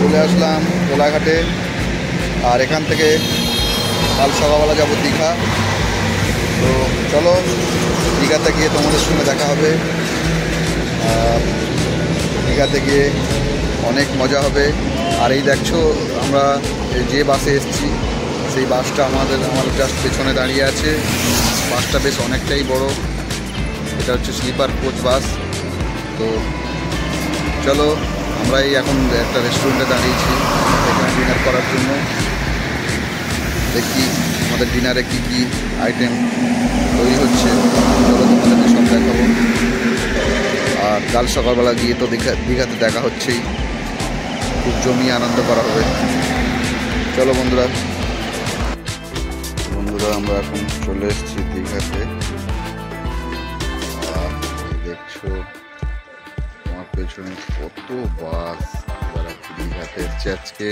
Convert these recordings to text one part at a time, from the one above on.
চলে আসলাম কোলাঘাটে। আর এখান থেকে কাল সকালবেলা যাব দীঘা। তো চলো দীঘাতে গিয়ে তোমাদের সঙ্গে দেখা হবে। দীঘাতে গিয়ে অনেক মজা হবে। আর এই দেখছো আমরা যে বাসে এসেছি সেই বাসটা আমার জাস্ট পেছনে দাঁড়িয়ে আছে। বাসটা বেশ অনেকটাই বড়। এটা হচ্ছে স্লিপার কোচ বাস। তো চলো আমরা এই এখন একটা রেস্টুরেন্টে দাঁড়িয়েছি এখানে ডিনার করার জন্য। দেখি আমাদের ডিনারে কি কি আইটেম তৈরি হচ্ছে, চলো তোমাদেরকে সব দেখাবো। আর কাল সকালবেলা গিয়ে তো দীঘাতে দেখা হচ্ছেই, খুব জমিয়ে আনন্দ করা হবে। চলো বন্ধুরা আমরা এখন চলে এসেছি দীঘাতে। দেখছো আমার পেছনে কত বাস যারা দীঘাতে এসছে আজকে।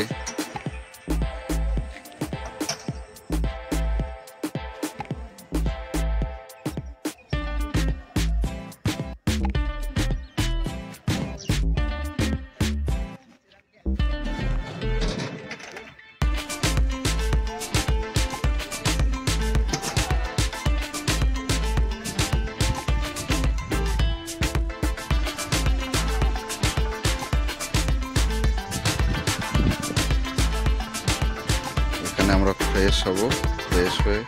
আমরা ফ্রেশ হব, ফ্রেশ হয়ে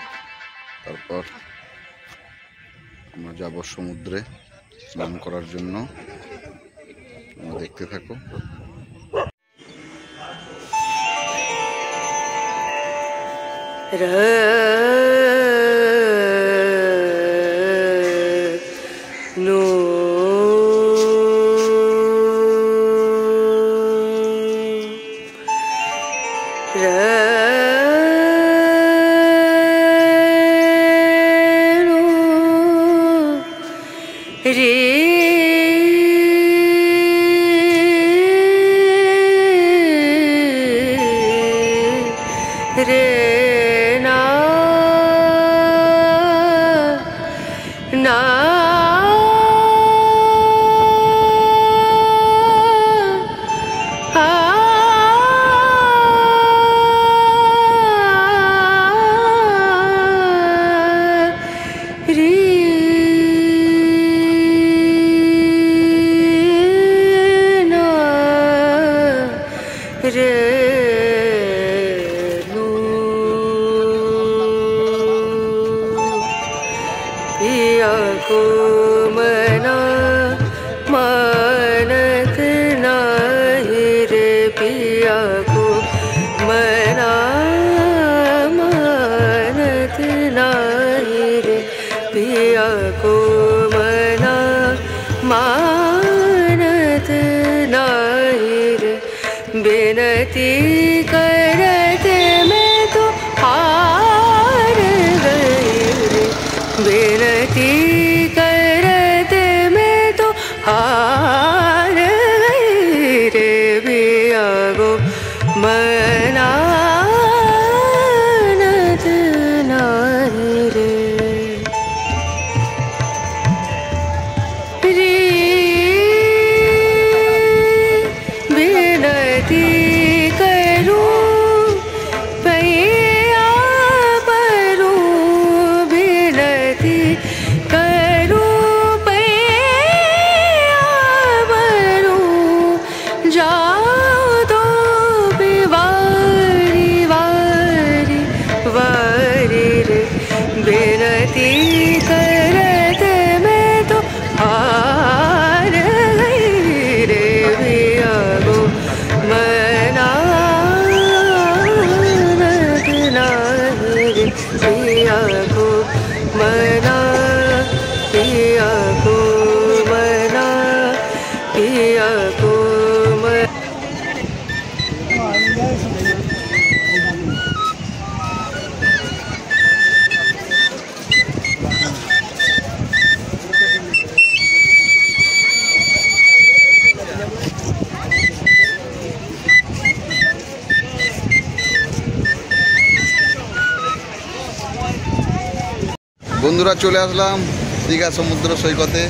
তারপর আমরা যাব সমুদ্রে স্নান করার জন্য। তোমরা দেখতে থাকো। बेनती करते मैं तो हार गई रे, बेनती करते मैं तो हार गई रे, बिया गो मनानत नहीं रे। বন্ধুরা চলে আসলাম দীঘা সমুদ্র সৈকতে।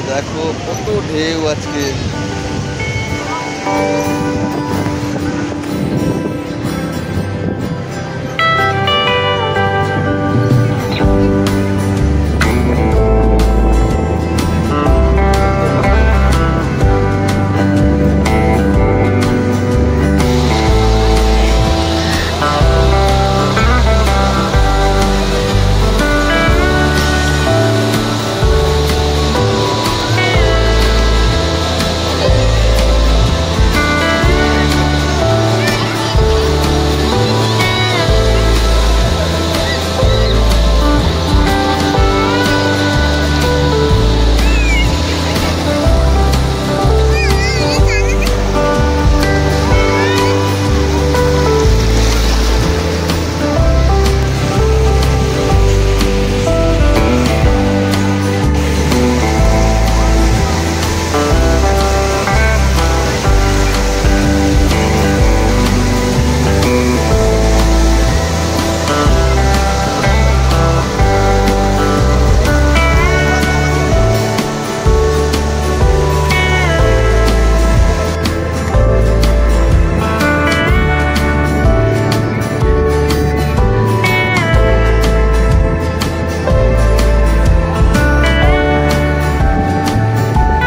দেখো কত ঢেউ আজকে। रे